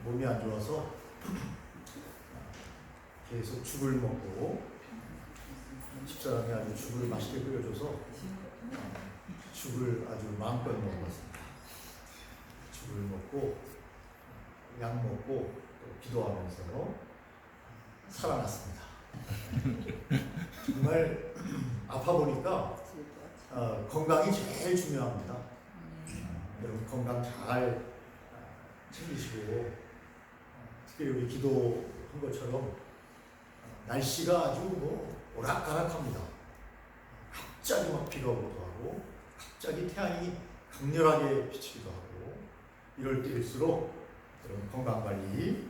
몸이 안 좋아서 계속 죽을 먹고 집사람이 아주 죽을 맛있게 끓여줘서 죽을 아주 마음껏 먹었습니다. 죽을 먹고 약 먹고 또 기도하면서 살아났습니다. 정말 아파 보니까 건강이 제일 중요합니다. 여러분 건강 잘 챙기시고 특히 우리 기도한 것처럼 날씨가 아주 오락가락합니다. 갑자기 막 비가 오기도 하고 갑자기 태양이 강렬하게 비치기도 하고 이럴 때일수록 여러분 건강관리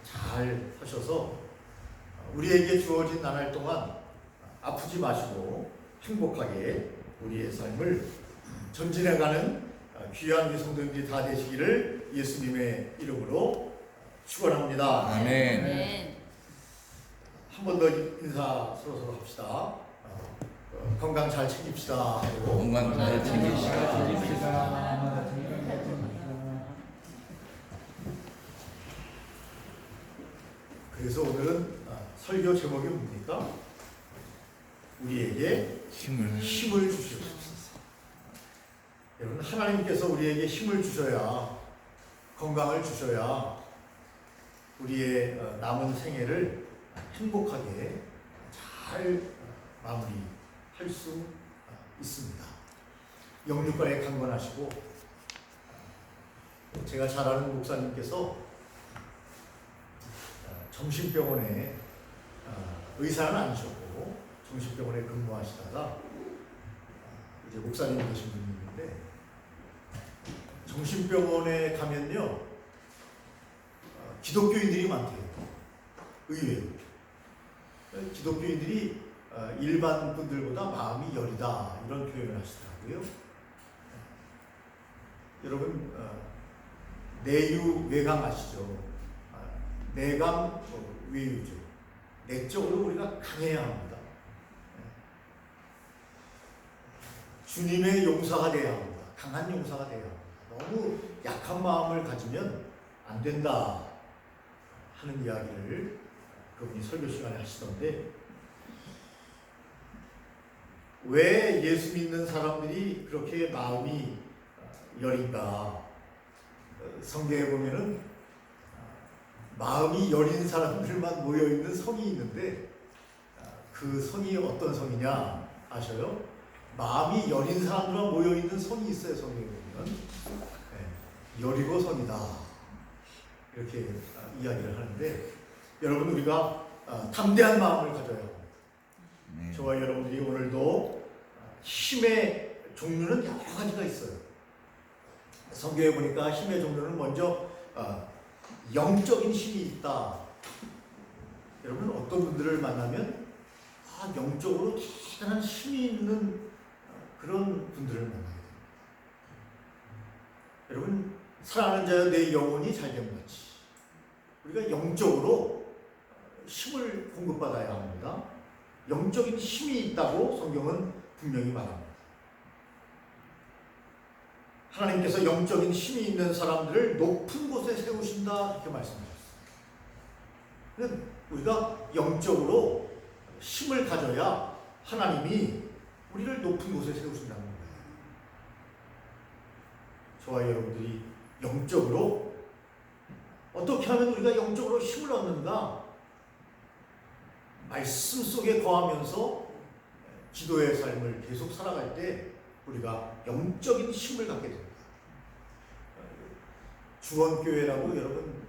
잘 하셔서 우리에게 주어진 나날 동안 아프지 마시고 행복하게 우리의 삶을 전진해가는 귀한 우리 성도님들이 다 되시기를 예수님의 이름으로 축원합니다. 아멘. 한 번 더 인사 서로 합시다. 건강 잘 챙깁시다. 건강 잘 챙깁시다. 그래서 오늘은 설교 제목이 뭡니까? 우리에게 힘을 주시옵소서. 여러분 하나님께서 우리에게 힘을 주셔야 건강을 주셔야 우리의 남은 생애를 행복하게 잘 마무리할 수 있습니다. 영육간에 강건하시고 제가 잘 아는 목사님께서 정신병원에 의사는 아니셨고 정신병원에 근무하시다가 이제 목사님이 되신 분이 있는데 정신병원에 가면요 기독교인들이 많대요. 의외로 기독교인들이 일반 분들보다 마음이 여리다 이런 표현을 하시더라고요. 여러분 내유 외강 아시죠? 내강 외유죠. 내적으로 우리가 강해야 합니다. 주님의 용사가 돼야 합니다. 강한 용사가 돼야 합니다. 너무 약한 마음을 가지면 안 된다 하는 이야기를 그분이 설교 시간에 하시던데 왜 예수 믿는 사람들이 그렇게 마음이 여린가? 성경에 보면은 마음이 여린 사람들만 모여있는 성이 있는데 그 성이 어떤 성이냐 아셔요? 마음이 여린 사람들만 모여있는 성이 있어요. 성경에 보면 여리고 성이다 이렇게 이야기를 하는데 여러분 우리가 담대한 마음을 가져야 합니다. 저와 여러분들이 오늘도 힘의 종류는 여러 가지가 있어요. 성경에 보니까 힘의 종류는 먼저 영적인 힘이 있다. 여러분 어떤 분들을 만나면 영적으로 대단한 힘이 있는 그런 분들을 만나게 됩니다. 여러분 사랑하는 자여 내 영혼이 잘됨 같이 우리가 영적으로 힘을 공급받아야 합니다. 영적인 힘이 있다고 성경은 분명히 말합니다. 하나님께서 영적인 힘이 있는 사람들을 높은 곳에 세우신다 이렇게 말씀하셨습니다. 우리가 영적으로 힘을 가져야 하나님이 우리를 높은 곳에 세우신다는 거예요. 저와 여러분들이 영적으로 어떻게 하면 우리가 영적으로 힘을 얻는가? 말씀 속에 거하면서 기도의 삶을 계속 살아갈 때 우리가 영적인 힘을 갖게 됩니다. 주원교회라고 여러분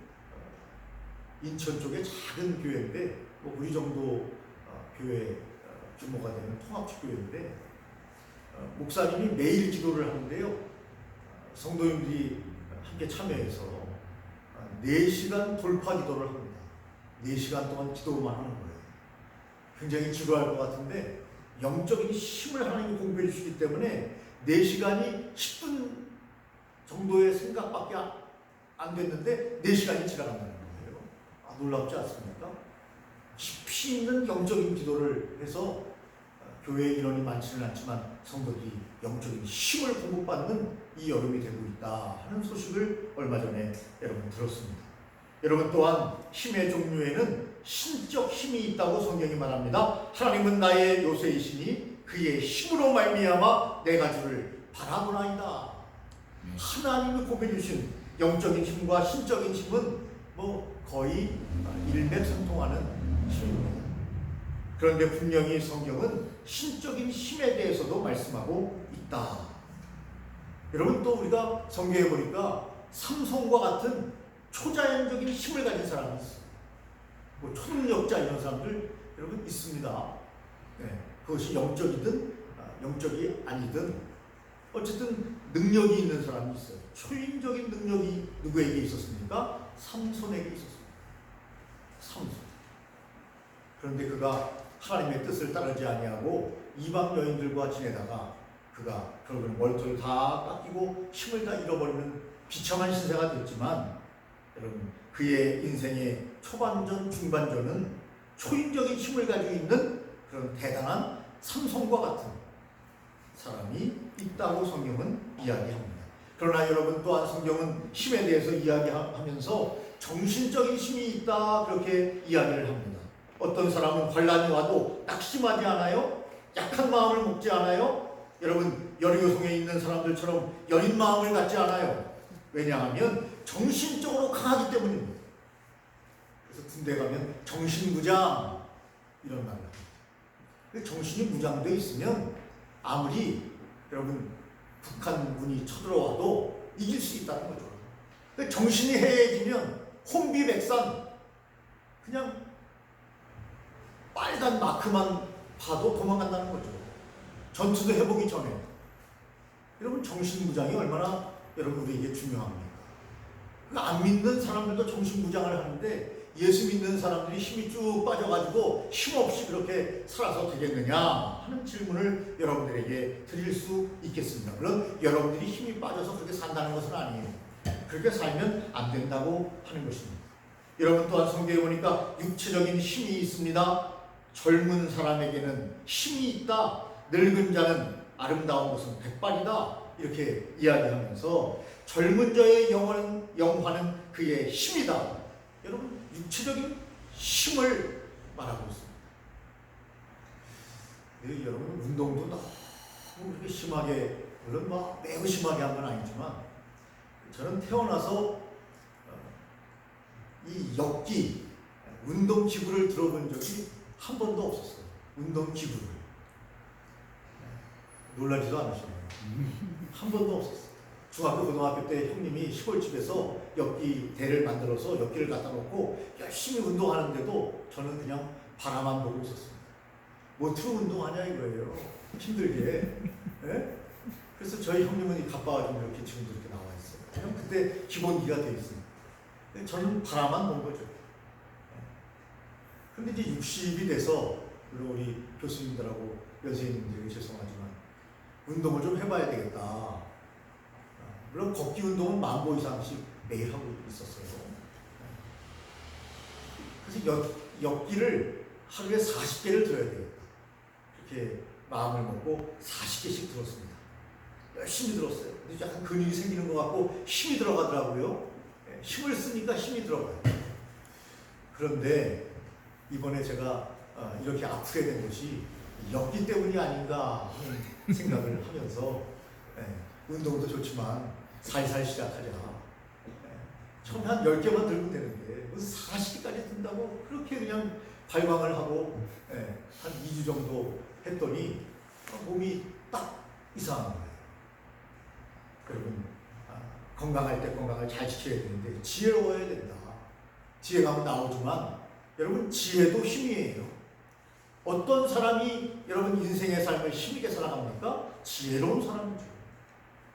인천 쪽에 작은 교회인데 우리 정도 교회 규모가 되는 통합식 교회인데 목사님이 매일 기도를 하는데요. 성도님들이 함께 참여해서 4시간 돌파 기도를 합니다. 4시간 동안 기도만 하는 거예요. 굉장히 지루할 것 같은데 영적인 힘을 하나님이 공부해 주시기 때문에 4시간이 10분 정도의 생각밖에 안 됐는데 4시간이 지나간다는 거예요. 놀랍지 않습니까? 깊이 있는 영적인 기도를 해서 교회에 인원이 많지는 않지만 성도들이 영적인 힘을 공급받는 이 여름이 되고 있다 하는 소식을 얼마 전에 여러분 들었습니다. 여러분 또한 힘의 종류에는 신적 힘이 있다고 성경이 말합니다. 하나님은 나의 요새이시니 그의 힘으로 말미암아 내가 주를 바라보나이다. 하나님이 고백해 주신 영적인 힘과 신적인 힘은 뭐 거의 일맥상통하는 힘입니다. 그런데 분명히 성경은 신적인 힘에 대해서도 말씀하고 있다. 여러분 또 우리가 성경에 보니까 삼손과 같은 초자연적인 힘을 가진 사람이 있어요. 뭐 초능력자 이런 사람들 여러분 있습니다. 네, 그것이 영적이든 영적이 아니든 어쨌든 능력이 있는 사람이 있어요. 초인적인 능력이 누구에게 있었습니까? 삼손에게 있었습니다. 삼손. 그런데 그가 하나님의 뜻을 따르지 아니하고 이방 여인들과 지내다가 그가 결국은 멀토를 다 깎이고 힘을 다 잃어버리는 비참한 신세가 됐지만 여러분 그의 인생의 초반전 중반전은 초인적인 힘을 가지고 있는 그런 대단한 삼손과 같은 사람이 있다고 성경은 이야기합니다. 그러나 여러분 또한 성경은 힘에 대해서 이야기하면서 정신적인 힘이 있다 그렇게 이야기를 합니다. 어떤 사람은 환난이 와도 낙심하지 않아요? 약한 마음을 먹지 않아요? 여러분 여리고성에 있는 사람들처럼 여린 마음을 갖지 않아요. 왜냐하면 정신적으로 강하기 때문입니다. 그래서 군대 가면 정신무장 이런 말을 합니다. 정신이 무장되어 있으면 아무리 여러분 북한군이 쳐들어와도 이길 수 있다는 거죠. 정신이 해해지면 혼비백산 그냥 빨간 마크만 봐도 도망간다는 거죠. 전투도 해보기 전에. 여러분 정신무장이 얼마나 여러분 우리에게 중요합니까? 안 믿는 사람들도 정신무장을 하는데 예수 믿는 사람들이 힘이 쭉 빠져가지고 힘없이 그렇게 살아서 되겠느냐 하는 질문을 여러분들에게 드릴 수 있겠습니다. 물론 여러분들이 힘이 빠져서 그렇게 산다는 것은 아니에요. 그렇게 살면 안 된다고 하는 것입니다. 여러분 또한 성경에 보니까 육체적인 힘이 있습니다. 젊은 사람에게는 힘이 있다. 늙은 자는 아름다운 것은 백발이다. 이렇게 이야기하면서 젊은 자의 영화는 그의 힘이다. 여러분 육체적인 힘을 말하고 있습니다. 네, 여러분 운동도 너무 그렇게 심하게 물론 막 매우 심하게 한 건 아니지만 저는 태어나서 이 역기 운동 기구를 들어본 적이 한 번도 없었어요. 운동 기구를 놀라지도 않으시네요. 한 번도 없었어요. 중학교 고등학교 때 형님이 시골집에서 역기 대를 만들어서 역기를 갖다 놓고 열심히 운동하는데도 저는 그냥 바라만 보고 있었습니다. 뭐트로 운동하냐 이거예요. 힘들게. 네? 그래서 저희 형님은 가빠가지고 이렇게 지금도 이렇게 나와 있어요. 그냥 그때 기본기가 되어 있습니다. 저는 바라만 본 거죠. 그런데 이제 60이 돼서 물론 우리 교수님들하고 연세인님들에게 죄송하지만 운동을 좀 해봐야 되겠다. 물론 걷기 운동은 10,000보 이상씩 매일 하고 있었어요. 그래서 역기를 하루에 40개를 들어야 되겠다. 이렇게 마음을 먹고 40개씩 들었습니다. 열심히 들었어요. 근데 약간 근육이 생기는 것 같고 힘이 들어가더라고요. 힘을 쓰니까 힘이 들어가요. 그런데 이번에 제가 이렇게 아프게 된 것이 역기 때문이 아닌가 하는 생각을 하면서 운동도 좋지만 살살 시작하자. 처음에 한 10개만 들면 되는데 무슨 40개까지 든다고 그렇게 그냥 발광을 하고 한 2주 정도 했더니 몸이 딱 이상한 거예요. 여러분 건강할 때 건강을 잘 지켜야 되는데 지혜로워야 된다. 지혜가 나오지만 여러분 지혜도 힘이에요. 어떤 사람이 여러분 인생의 삶을 힘있게 살아갑니까? 지혜로운 사람이죠.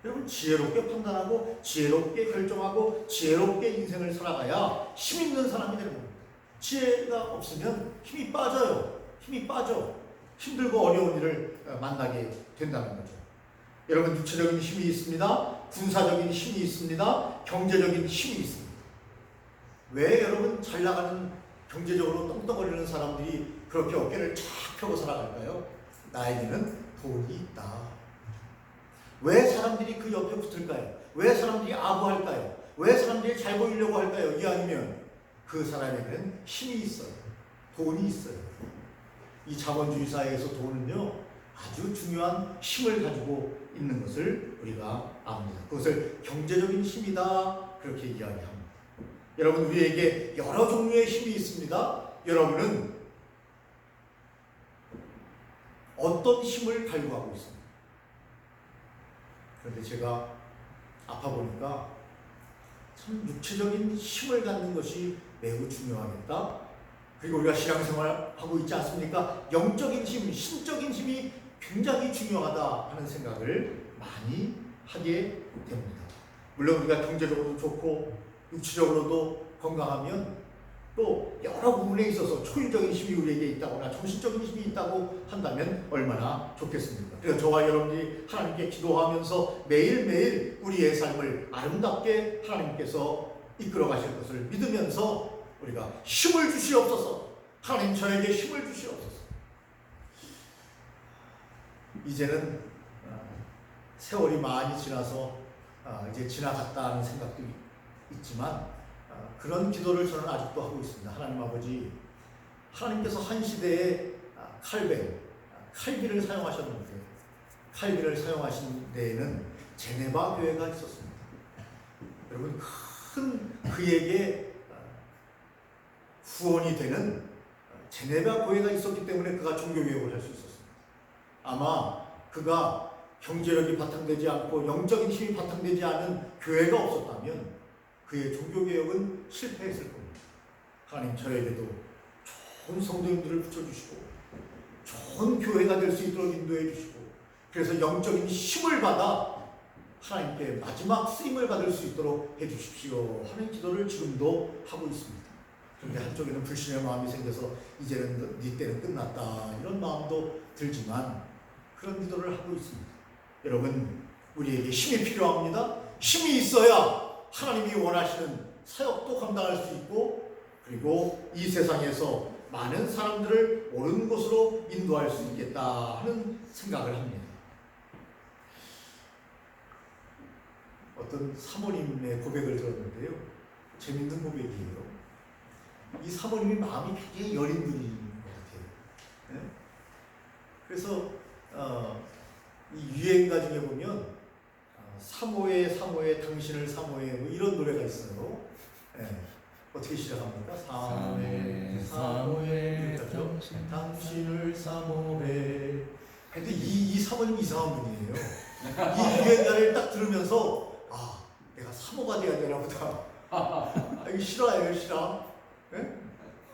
여러분 지혜롭게 판단하고 지혜롭게 결정하고 지혜롭게 인생을 살아가야 힘 있는 사람이 되는 겁니다. 지혜가 없으면 힘이 빠져요. 힘이 빠져. 힘들고 어려운 일을 만나게 된다는 거죠. 여러분 육체적인 힘이 있습니다. 군사적인 힘이 있습니다. 경제적인 힘이 있습니다. 왜 여러분 잘 나가는 경제적으로 떵떵거리는 사람들이 그렇게 어깨를 쫙 펴고 살아갈까요? 나에게는 돈이 있다. 왜 사람들이 그 옆에 붙을까요? 왜 사람들이 아부할까요? 왜 사람들이 잘 보이려고 할까요? 이왕이면 그 사람에게는 힘이 있어요. 돈이 있어요. 이 자본주의 사회에서 돈은요, 아주 중요한 힘을 가지고 있는 것을 우리가 압니다. 그것을 경제적인 힘이다, 그렇게 이야기합니다. 여러분, 우리에게 여러 종류의 힘이 있습니다. 여러분은 어떤 힘을 발휘하고 있습니다. 그런데 제가 아파 보니까 참 육체적인 힘을 갖는 것이 매우 중요하겠다. 그리고 우리가 신앙생활 하고 있지 않습니까? 영적인 힘, 신적인 힘이 굉장히 중요하다 하는 생각을 많이 하게 됩니다. 물론 우리가 경제적으로도 좋고 육체적으로도 건강하면 또 여러 부분에 있어서 초인적인 힘이 우리에게 있다거나 정신적인 힘이 있다고 한다면 얼마나 좋겠습니까? 그래서 저와 여러분이 하나님께 기도하면서 매일매일 우리의 삶을 아름답게 하나님께서 이끌어 가실 것을 믿으면서 우리가 힘을 주시옵소서. 하나님, 저에게 힘을 주시옵소서. 이제는 세월이 많이 지나서 이제 지나갔다는 생각도 있지만 그런 기도를 저는 아직도 하고 있습니다. 하나님 아버지, 하나님께서 한 시대에 칼비를 사용하셨는데, 칼비를 사용하신 데에는 제네바 교회가 있었습니다. 여러분, 큰 그에게 후원이 되는 제네바 교회가 있었기 때문에 그가 종교개혁을 할 수 있었습니다. 아마 그가 경제력이 바탕되지 않고 영적인 힘이 바탕되지 않은 교회가 없었다면 그의 종교개혁은 실패했을 겁니다. 하나님, 저에게도 좋은 성도님들을 붙여주시고 좋은 교회가 될 수 있도록 인도해 주시고, 그래서 영적인 힘을 받아 하나님께 마지막 쓰임을 받을 수 있도록 해주십시오 하는 기도를 지금도 하고 있습니다. 그런데 한쪽에는 불신의 마음이 생겨서 이제는 네 때는 끝났다 이런 마음도 들지만 그런 기도를 하고 있습니다. 여러분, 우리에게 힘이 필요합니다. 힘이 있어야 하나님이 원하시는 사역도 감당할 수 있고, 그리고 이 세상에서 많은 사람들을 옳은 곳으로 인도할 수 있겠다 하는 생각을 합니다. 어떤 사모님의 고백을 들었는데요, 재밌는 고백이에요. 이 사모님이 마음이 굉장히 여린 분인 것 같아요. 네? 그래서 이 유행가 중에 보면 사모해 사모해 당신을 사모해 뭐 이런 노래가 있어요. 네. 어떻게 시작합니까? 사모해 사모해 당신을 사모해. 근데 이 사모님 이상한 분이에요. 이 유행가를 딱 들으면서 내가 사모가 돼야 되나 보다. 이거 실화예요, 실화. 네?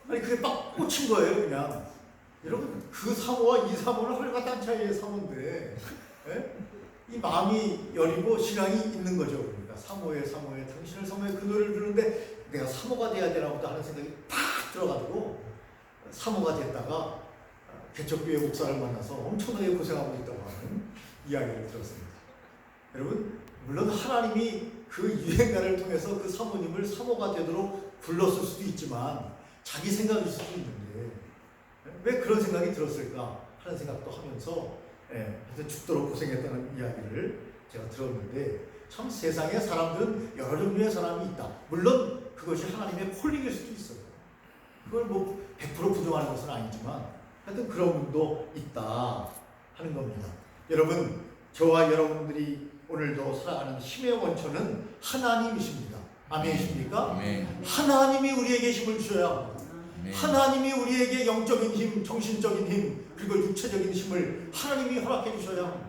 아니 그게 막 꽂힌 거예요, 그냥. 여러분, 그 사모와 이 사모는 하늘과 땅 차이의 사모인데, 네? 이 마음이 여리고 신앙이 있는 거죠. 그러니까 사모해 사모해 당신을 사모해, 그 노래를 부르는데 내가 사모가 돼야 되나 보다 하는 생각이 팍 들어가지고 사모가 됐다가 개척교회 목사를 만나서 엄청나게 고생하고 있다고 하는 이야기를 들었습니다. 여러분, 물론 하나님이 그 유행가를 통해서 그 사모님을 사모가 되도록 불렀을 수도 있지만 자기 생각일 수도 있는데 왜 그런 생각이 들었을까 하는 생각도 하면서 하여튼 죽도록 고생했다는 이야기를 제가 들었는데, 참 세상에 사람들은 여러 종류의 사람이 있다. 물론 그것이 하나님의 콜링일 수도 있어요. 그걸 뭐 100% 부정하는 것은 아니지만 하여튼 그런 분도 있다 하는 겁니다. 여러분, 저와 여러분들이 오늘도 살아가는 힘의 원천은 하나님이십니다. 아멘이십니까? 아멘. 하나님이 우리에게 힘을 주셔야 합니다. 아멘. 하나님이 우리에게 영적인 힘, 정신적인 힘, 그리고 육체적인 힘을 하나님이 허락해 주셔야 합니다.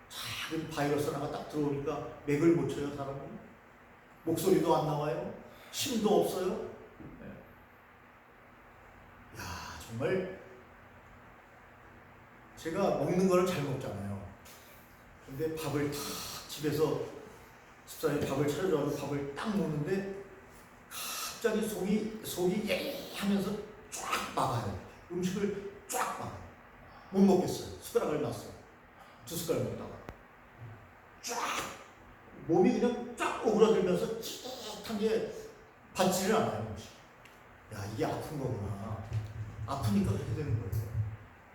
작은 바이러스 하나가 딱 들어오니까 맥을 못 쳐요, 사람이. 목소리도 안 나와요. 힘도 없어요. 야, 정말 제가 먹는 거를 잘 먹잖아요. 근데 밥을 탁 집에서 집사람이 밥을 차려줘서 밥을 딱 먹는데 갑자기 속이 하면서 쫙 막아요. 음식을 쫙 막아요. 못 먹겠어요. 숟가락을 놨어요. 2숟갈 먹다가 쫙 몸이 그냥 쫙 오그라들면서 찌릿한 게 받지를 않아요. 음식. 야, 이게 아픈 거구나. 아프니까 그렇게 되는 거예요.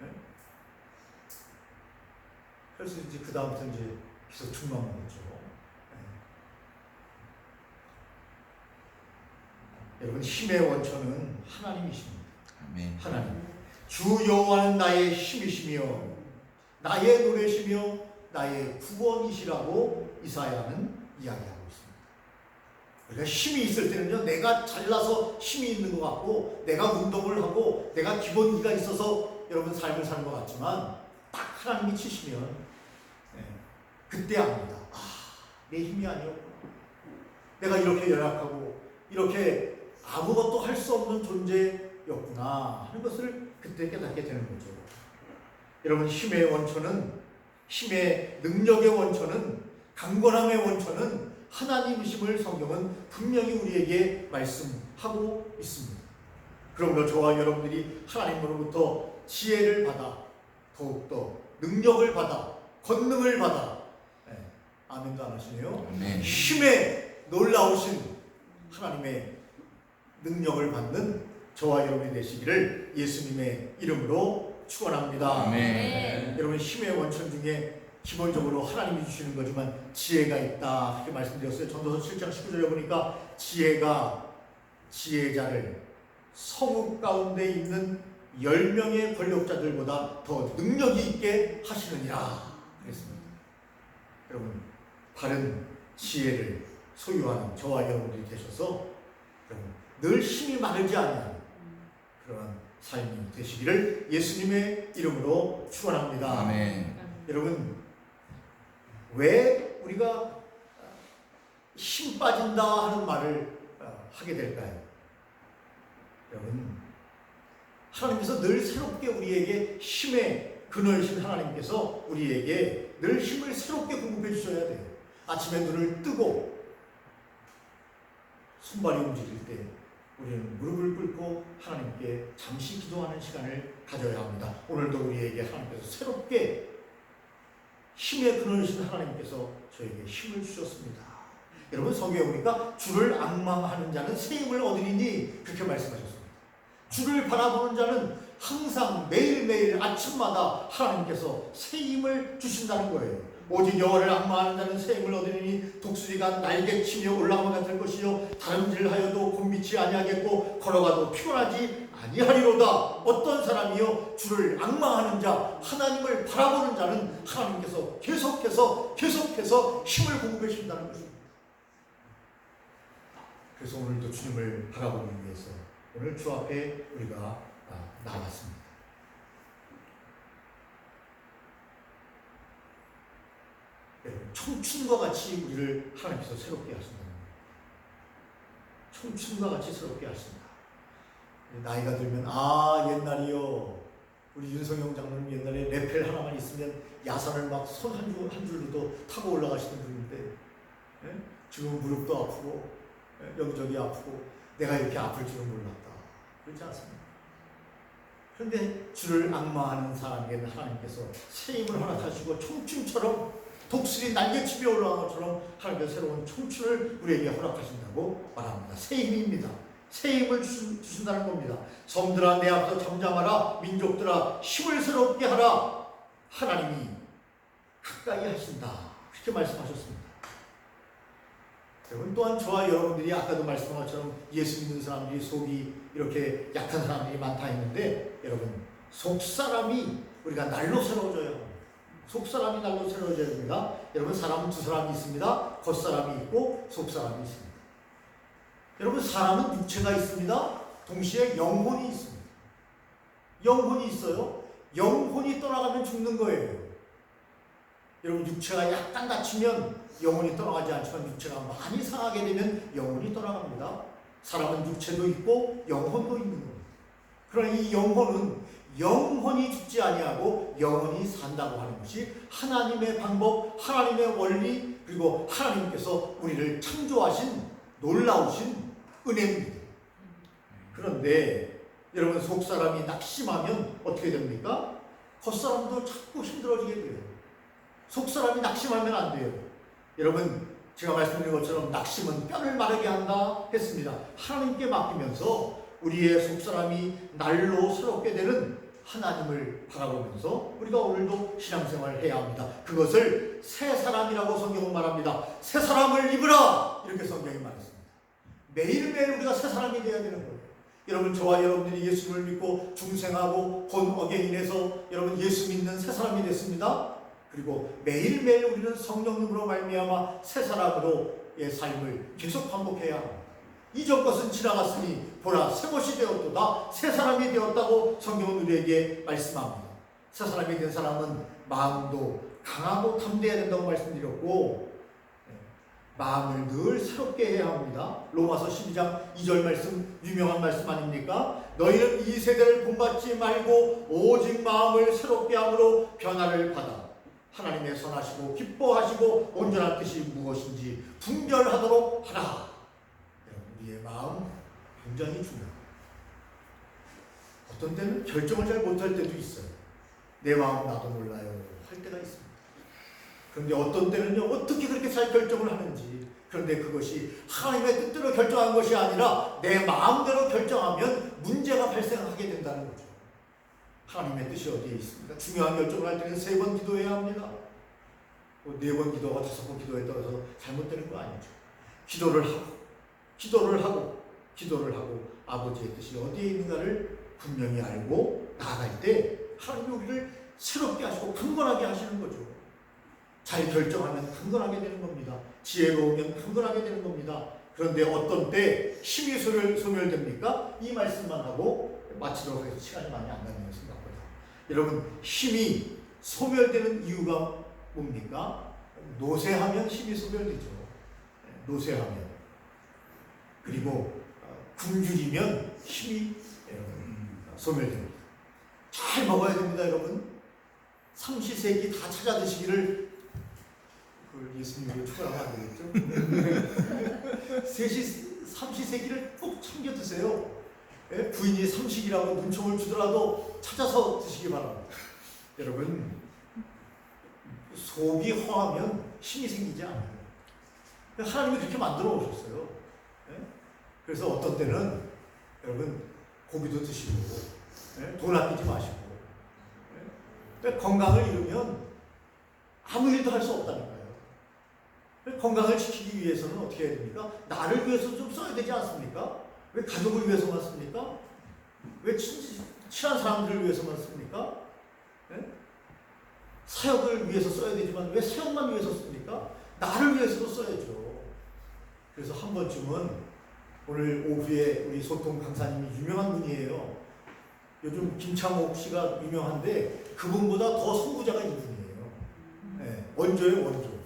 네? 그래서 이제 그 다음부터 이제 계속 죽만 먹었죠. 여러분 힘의 원천은 하나님이십니다. 아멘. 하나님. 주 여호와는 나의 힘이시며 나의 노래시며 나의 구원이시라고 이사야는 이야기하고 있습니다. 우리가 힘이 있을 때는요, 내가 잘나서 힘이 있는 것 같고 내가 운동을 하고 내가 기본기가 있어서 여러분 삶을 사는 것 같지만 딱 하나님이 치시면 그때 압니다. 내 힘이 아니었구나. 내가 이렇게 연약하고 이렇게 아무것도 할 수 없는 존재였구나 하는 것을 그때 깨닫게 되는 거죠. 여러분 힘의 원천은, 힘의 능력의 원천은, 강건함의 원천은 하나님이심을 성경은 분명히 우리에게 말씀하고 있습니다. 그러므로 저와 여러분들이 하나님으로부터 지혜를 받아 더욱더 능력을 받아 권능을 받아, 아멘도 안 하시네요. 아멘. 힘에 놀라우신 하나님의 능력을 받는 저와 여러분이 되시기를 예수님의 이름으로 축원합니다. 아멘. 여러분 힘의 원천 중에 기본적으로 하나님이 주시는 거지만 지혜가 있다 이렇게 말씀드렸어요. 전도서 7장 19절에 보니까 지혜가 지혜자를 성읍 가운데 있는 10명의 권력자들보다 더 능력이 있게 하시느니라 그랬습니다. 여러분 바른 지혜를 소유하는 저와 여러분들이 되셔서 늘 힘이 마르지 않는 그런 삶이 되시기를 예수님의 이름으로 축원합니다. 아멘. 여러분 왜 우리가 힘 빠진다 하는 말을 하게 될까요? 여러분 하나님께서 늘 새롭게 우리에게 힘의 근원이신 하나님께서 우리에게 늘 힘을 새롭게 공급해 주셔야 돼요. 아침에 눈을 뜨고 손발이 움직일 때 우리는 무릎을 꿇고 하나님께 잠시 기도하는 시간을 가져야 합니다. 오늘도 우리에게 하나님께서 새롭게 힘의 근원이신 하나님께서 저에게 힘을 주셨습니다. 여러분 성경에 보니까 주를 앙망하는 자는 새 힘을 얻으리니 그렇게 말씀하셨습니다. 주를 바라보는 자는 항상 매일매일 아침마다 하나님께서 새 힘을 주신다는 거예요. 오직 여호와를 앙망하는 자는 새 힘을 얻으리니 독수리가 날개치며 올라가면 같을 것이요 다름질하여도 곤비치 아니하겠고 걸어가도 피곤하지 아니하리로다. 어떤 사람이요 주를 앙망하는 자, 하나님을 바라보는 자는 하나님께서 계속해서 힘을 공급해 주신다는 것입니다. 그래서 오늘도 주님을 바라보기 위해서 오늘 주 앞에 우리가 나왔습니다. 청춘과 같이 우리를 하나님께서 새롭게 하신다는 거예요. 청춘과 같이 새롭게 하신다. 나이가 들면 옛날이요 우리 윤성영 장로님 옛날에 레펠 하나만 있으면 야산을 막 손 한 줄로도 타고 올라가시던 분인데 지금 무릎도 아프고 여기저기 아프고 내가 이렇게 아플 줄은 몰랐다. 그렇지 않습니까? 그런데 주를 앙망하는 사람에게는 하나님께서 새 힘을 허락하시고 청춘처럼 독수리 날개치며 올라간 것처럼 하나님께서 새로운 청춘을 우리에게 허락하신다고 말합니다. 새 힘입니다. 새 힘을 주신다는 겁니다. 섬들아 내 앞에서 잠잠하라. 민족들아 힘을 새롭게 하라. 하나님이 가까이 하신다. 그렇게 말씀하셨습니다. 여러분 또한 저와 여러분들이 아까도 말씀한 것처럼 예수 믿는 사람들이 속이 이렇게 약한 사람들이 많다 했는데 여러분 속사람이 우리가 날로 새로워져야 합니다. 속사람이 날로 새로워져야 됩니다. 여러분 사람은 두 사람이 있습니다. 겉사람이 있고 속사람이 있습니다. 여러분 사람은 육체가 있습니다. 동시에 영혼이 있습니다. 영혼이 있어요. 영혼이 떠나가면 죽는 거예요. 여러분 육체가 약간 다치면 영혼이 떠나가지 않지만 육체가 많이 상하게 되면 영혼이 떠나갑니다. 사람은 육체도 있고 영혼도 있는 겁니다. 그러나 이 영혼은 영혼이 죽지 아니하고 영혼이 산다고 하는 것이 하나님의 방법, 하나님의 원리, 그리고 하나님께서 우리를 창조하신 놀라우신 은혜입니다. 그런데 여러분 속사람이 낙심하면 어떻게 됩니까? 겉사람도 자꾸 힘들어지게 돼요. 속사람이 낙심하면 안 돼요. 여러분 제가 말씀드린 것처럼 낙심은 뼈를 마르게 한다 했습니다. 하나님께 맡기면서 우리의 속사람이 날로 새롭게 되는 하나님을 바라보면서 우리가 오늘도 신앙생활을 해야 합니다. 그것을 새 사람이라고 성경은 말합니다. 새 사람을 입으라 이렇게 성경이 말했습니다. 매일매일 우리가 새 사람이 되어야 되는 거예요. 여러분, 저와 여러분들이 예수를 믿고 중생하고 본 어게인에서 여러분 예수 믿는 새 사람이 됐습니다. 그리고 매일매일 우리는 성령님으로 말미암아 새 사람으로의 삶을 계속 반복해야 합니다. 이전 것은 지나갔으니 보라 새 것이 되었도다. 새 사람이 되었다고 성경은 우리에게 말씀합니다. 새 사람이 된 사람은 마음도 강하고 담대해야 된다고 말씀드렸고, 마음을 늘 새롭게 해야 합니다. 로마서 12장 2절 말씀, 유명한 말씀 아닙니까? 너희는 이 세대를 본받지 말고 오직 마음을 새롭게 함으로 변화를 받아 하나님의 선하시고 기뻐하시고 온전한 뜻이 무엇인지 분별하도록 하라. 우리의 마음 굉장히 중요합니다. 어떤 때는 결정을 잘 못할 때도 있어요. 내 마음 나도 몰라요 할 때가 있습니다. 그런데 어떤 때는요, 어떻게 그렇게 잘 결정을 하는지. 그런데 그것이 하나님의 뜻대로 결정한 것이 아니라 내 마음대로 결정하면 문제가 발생하게 된다는 거죠. 하나님의 뜻이 어디에 있습니까? 중요한 결정을 할 때는 3번 기도해야 합니다. 4번 기도가 5번 기도에 따라서 잘못되는 거 아니죠. 기도를 하고 아버지의 뜻이 어디에 있는가를 분명히 알고 나아갈 때 하나님이 우리를 새롭게 하시고 강건하게 하시는 거죠. 잘 결정하면 강건하게 되는 겁니다. 지혜로우면 강건하게 되는 겁니다. 그런데 어떤 때 힘이 소멸됩니까? 이 말씀만 하고 마치도록 해서 시간이 많이 안 가네요, 생각보다. 여러분, 힘이 소멸되는 이유가 뭡니까? 노쇠하면 힘이 소멸되죠. 노쇠하면. 그리고 굶주리면 힘이 소멸됩니다. 잘 먹어야 됩니다, 여러분. 삼시세끼 다 찾아 드시기를, 예수님으로 추가하면 안 되겠죠? 삼시세끼를 꼭 챙겨 드세요. 부인이 삼식이라고 눈총을 주더라도 찾아서 드시기 바랍니다. 여러분, 속이 허하면 힘이 생기지 않아요. 하나님이 그렇게 만들어 오셨어요. 그래서 어떤 때는 여러분 고기도 드시고 돈 아끼지 마시고 건강을 잃으면 아무 일도 할 수 없다니까요. 건강을 지키기 위해서는 어떻게 해야 됩니까? 나를 위해서 좀 써야 되지 않습니까? 왜 가족을 위해서만 씁니까? 왜 친한 사람들을 위해서만 씁니까? 사역을 위해서 써야 되지만 왜 사역만 위해서 씁니까? 나를 위해서도 써야죠. 그래서 한 번쯤은 오늘 오후에 우리 소통 강사님이 유명한 분이에요. 요즘 김창옥 씨가 유명한데 그분보다 더 선구자가 있는 분이에요. 원조예요, 원조.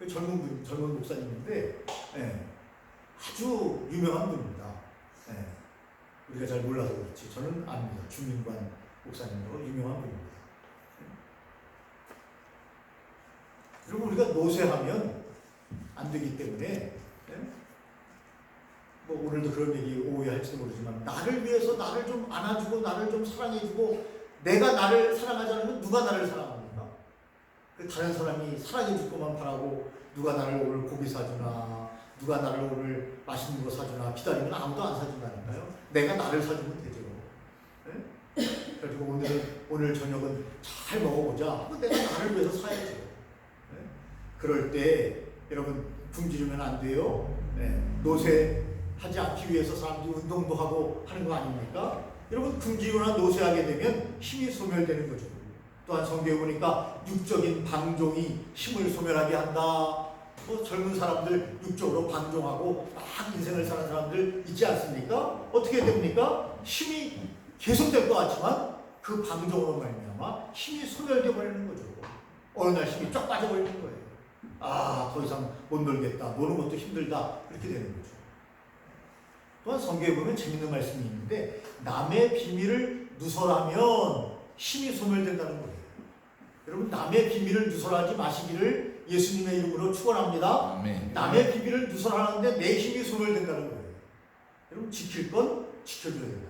젊은 목사님인데 아주 유명한 분입니다. 우리가 잘 몰라서 그렇지 저는 압니다. 주민관 목사님으로 유명한 분입니다. 그리고 우리가 노쇠하면 안 되기 때문에 뭐 오늘도 그런 얘기 오해할지도 모르지만 나를 위해서 나를 좀 안아주고 나를 좀 사랑해주고 내가 나를 사랑하지 않으면 누가 나를 사랑합니까? 다른 사람이 사랑해줄 것만 바라고 누가 나를 오늘 고기 사주나 누가 나를 오늘 맛있는 거 사주나 기다리면 아무도 안 사준다니까요. 내가 나를 사주면 되죠. 그리고 오늘 저녁은 잘 먹어보자 하고 내가 나를 위해서 사야죠. 그럴 때 여러분 굶주리면 안 돼요. 노쇠하지 않기 위해서 사람들이 운동도 하고 하는 거 아닙니까? 여러분 굶주리거나 노쇠하게 되면 힘이 소멸되는 거죠. 또한 성경에 보니까 육적인 방종이 힘을 소멸하게 한다. 젊은 사람들 육적으로 방종하고 막 인생을 사는 사람들 있지 않습니까? 어떻게 됩니까? 힘이 계속될 것 같지만 그 방종으로 말미암아 힘이 소멸되어 버리는 거죠. 어느 날 힘이 쫙 빠져버리는 거예요. 더 이상 못 놀겠다. 노는 것도 힘들다. 그렇게 되는 거죠. 또한 성경에 보면 재밌는 말씀이 있는데 남의 비밀을 누설하면 힘이 소멸된다는 거예요. 여러분 남의 비밀을 누설하지 마시기를 예수님의 이름으로 축원합니다. 아멘. 남의 비밀을 누설하는데 내 힘이 소멸된다는 거예요. 여러분 지킬 건 지켜줘야 된다.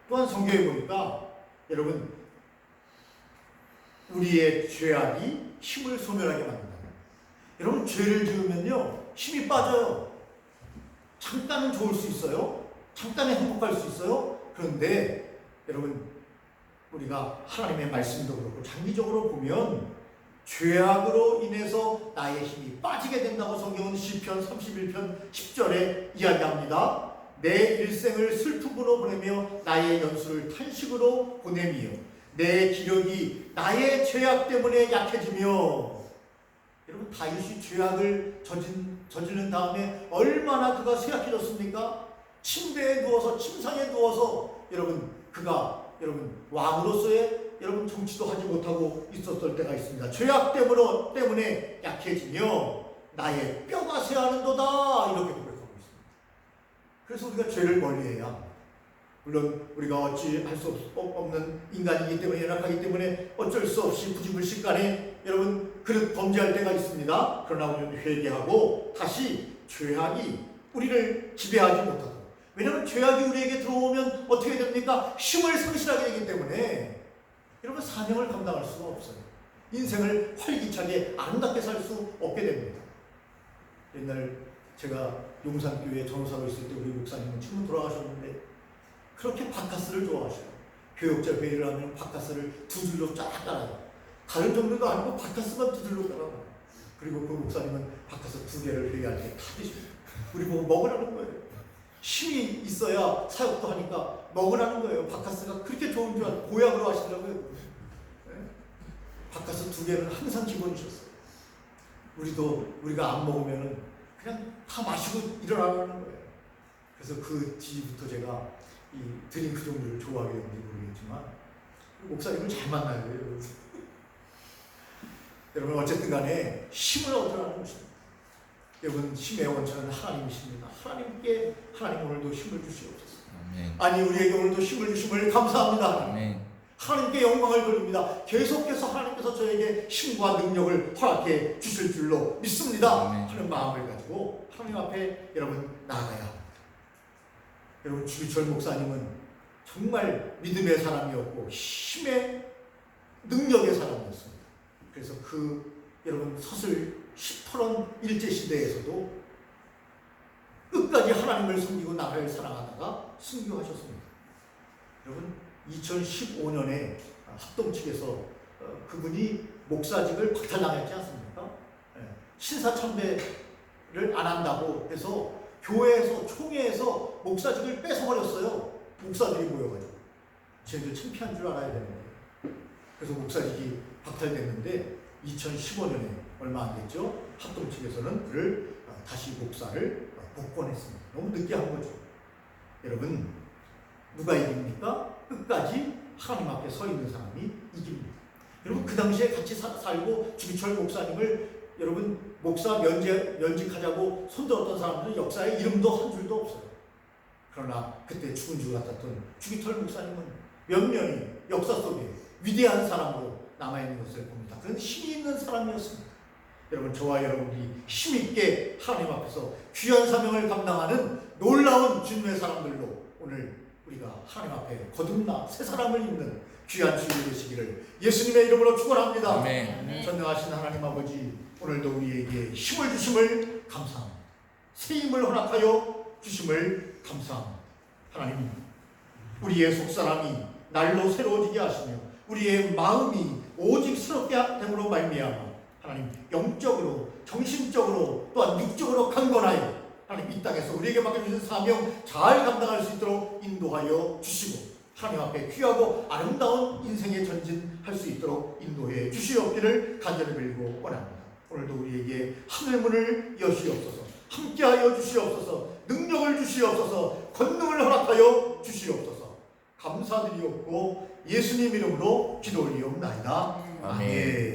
또한 성경에 보니까 여러분 우리의 죄악이 힘을 소멸하게 만든다. 여러분 죄를 지으면요 힘이 빠져요. 잠깐은 좋을 수 있어요. 잠깐은 행복할 수 있어요. 그런데 여러분 우리가 하나님의 말씀도 그렇고 장기적으로 보면 죄악으로 인해서 나의 힘이 빠지게 된다고 성경은 시편 31편 10절에 이야기합니다. 내 일생을 슬픔으로 보내며 나의 연수를 탄식으로 보내며 내 기력이 나의 죄악 때문에 약해지며. 여러분, 다윗이 죄악을 저지른 다음에 얼마나 그가 쇠약해졌습니까? 침대에 누워서, 침상에 누워서 그가 왕으로서의 정치도 하지 못하고 있었을 때가 있습니다. 죄악 때문에 약해지며 나의 뼈가 쇠하는도다, 이렇게 고백하고 있습니다. 그래서 우리가 죄를 멀리해야 합니다. 물론 우리가 어찌할 수 없는 인간이기 때문에, 연약하기 때문에 어쩔 수 없이 부지불식간에 그릇 범죄할 때가 있습니다. 그러나 우리는 회개하고 다시 죄악이 우리를 지배하지 못하도록. 왜냐하면 죄악이 우리에게 들어오면 어떻게 됩니까? 힘을 상실하게 되기 때문에 사명을 감당할 수가 없어요. 인생을 활기차게 아름답게 살 수 없게 됩니다. 옛날 제가 용산교회 전도사로 있을 때 우리 목사님은 지금 돌아가셨는데 그렇게 바카스를 좋아하셔요. 교역자 회의를 하면 바카스를 두 줄로 쫙 깔아요. 다른 종류도 아니고 바카스만 두 줄로 깔아요. 그리고 그 목사님은 바카스 두 개를 회의할 때 다 드십니다. 우리 보고 먹으라는 거예요. 힘이 있어야 사역도 하니까 먹으라는 거예요. 바카스가 그렇게 좋은 줄 알고 보약으로 하시더라고요. 네? 바카스 두 개는 항상 기본이셨어요. 우리가 안 먹으면은 그냥 다 마시고 일어나는 거예요. 그래서 그 뒤부터 제가 이 드링크 종류를 좋아하게 됐는지 모르겠지만 목사님을 잘 만나야 돼요. 여러분, 어쨌든 간에 힘을 얻으라는 것입니다. 여러분, 힘의 원천은 하나님이십니다. 하나님 오늘도 힘을 주시옵소서. 아멘. 아니, 우리에게 오늘도 힘을 주심을 감사합니다. 아멘. 하나님께 영광을 돌립니다. 계속해서 하나님께서 저에게 힘과 능력을 허락해 주실 줄로 믿습니다. 아멘. 하는 마음을 가지고 하나님 앞에 여러분 나아가야 합니다. 여러분, 주기철 목사님은 정말 믿음의 사람이었고 힘의 능력의 사람이었습니다. 그래서 여러분 서술 10토론 일제시대에서도 끝까지 하나님을 섬기고 나라를 사랑하다가 순교하셨습니다. 여러분, 2015년에 합동 측에서 그분이 목사직을 박탈당했지 않습니까? 신사참배를 안 한다고 해서 교회에서 총회에서 목사직을 뺏어버렸어요. 목사들이 모여가지고. 쟤들 창피한 줄 알아야 되는데. 그래서 목사직이 박탈됐는데 2015년에 얼마 안 됐죠. 합동 측에서는 그를 다시 목사를 복권했습니다. 너무 늦게 한 거죠. 여러분, 누가 이깁니까? 끝까지 하나님 앞에 서 있는 사람이 이깁니다. 여러분, 그 당시에 같이 살고 주기철 목사님을 여러분 목사 면직하자고 손들었던 사람들은 역사에 이름도 한 줄도 없어요. 그러나 그때 죽은 줄 같았던 주기철 목사님은 면면이 역사 속에 위대한 사람으로 남아있는 것을 봅니다. 그런 힘이 있는 사람이었습니다. 여러분, 저와 여러분이 힘있게 하나님 앞에서 귀한 사명을 감당하는 놀라운 주님의 사람들로 오늘 우리가 하나님 앞에 거듭나 새 사람을 입는 귀한 주님이 되시기를 예수님의 이름으로 축원합니다. 아멘. 전능하신 하나님 아버지, 오늘도 우리에게 힘을 주심을 감사합니다. 새 힘을 허락하여 주심을 감사합니다. 하나님, 우리의 속사람이 날로 새로워지게 하시며 우리의 마음이 오직 새롭게 됨으로 말미암아 하나님, 영적으로, 정신적으로, 또한 육적으로 강건하여 하나님 이 땅에서 우리에게 맡겨주신 사명 잘 감당할 수 있도록 인도하여 주시고 하나님 앞에 귀하고 아름다운 인생의 전진할 수 있도록 인도해 주시옵기를 간절히 빌고 원합니다. 오늘도 우리에게 하늘 문을 여시옵소서, 함께하여 주시옵소서, 능력을 주시옵소서, 권능을 허락하여 주시옵소서. 감사드리옵고 예수님 이름으로 기도 올리옵나이다. 아멘.